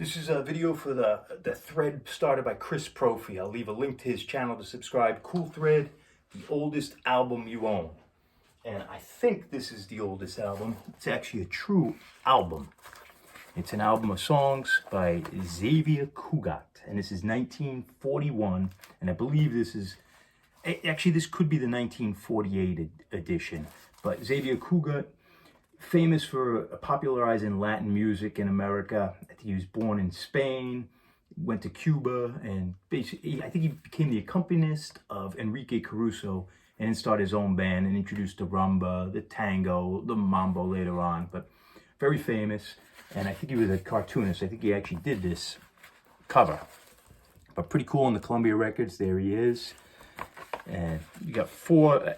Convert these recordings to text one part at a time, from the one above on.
This is a video for the thread started by Chris Profpfe. I'll leave a link to his channel to subscribe. Cool thread, the oldest album you own. And I think this is the oldest album. It's actually a true album. It's an album of songs by Xavier Cugat. And this is 1941. And I believe this is, actually this could be the 1948 edition. But Xavier Cugat, famous for popularizing Latin music in America. I think he was born in Spain, went to Cuba, and basically, I think he became the accompanist of Enrique Caruso and then started his own band and introduced the rumba, the tango, the mambo later on, but very famous. And I think he was a cartoonist. I think he actually did this cover. But pretty cool on the Columbia Records. There he is. And you got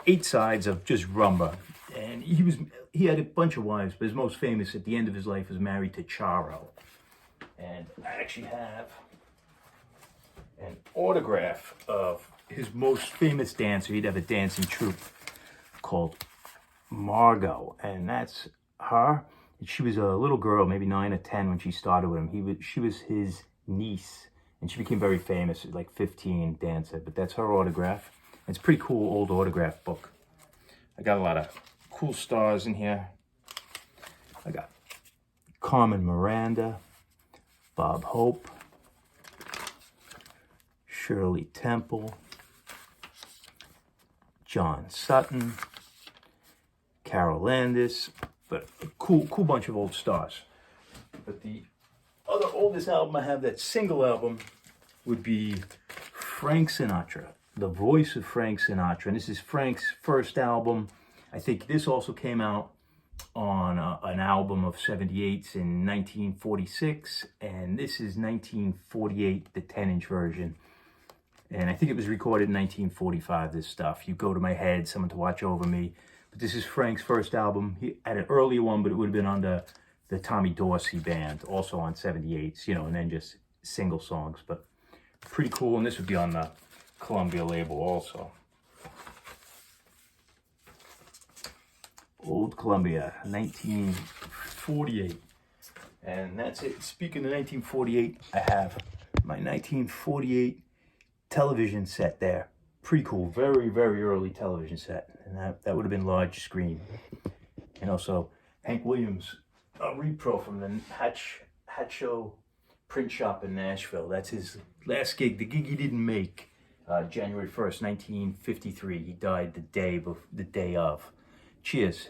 8 sides of just rumba. And he had a bunch of wives, but his most famous at the end of his life was married to Charo. And I actually have an autograph of his most famous dancer. He'd have a dancing troupe called Margot, and that's her. She was a little girl, maybe 9 or 10 when she started with him. She was his niece, and she became very famous at like 15 dancer, but that's her autograph. It's a pretty cool old autograph book. I got a lot of cool stars in here. I got Carmen Miranda, Bob Hope, Shirley Temple, John Sutton, Carol Landis, but a cool bunch of old stars. But the other oldest album I have, that single album, would be Frank Sinatra, the voice of Frank Sinatra. And this is Frank's first album. I think this also came out on an album of 78s in 1946, and this is 1948, the 10-inch version. And I think it was recorded in 1945, this stuff. You Go to My Head, Someone to Watch Over Me. But this is Frank's first album. He had an earlier one, but it would have been under the Tommy Dorsey band, also on 78s, you know, and then just single songs. But pretty cool, and this would be on the Columbia label also. Old Columbia, 1948. And that's it. Speaking of 1948, I have my 1948 television set there. Pretty cool. Very, very early television set. And that would have been large screen. And also Hank Williams, a repro from the Hat Show print shop in Nashville. That's his last gig, the gig he didn't make, January 1st, 1953. He died the day of. Cheers.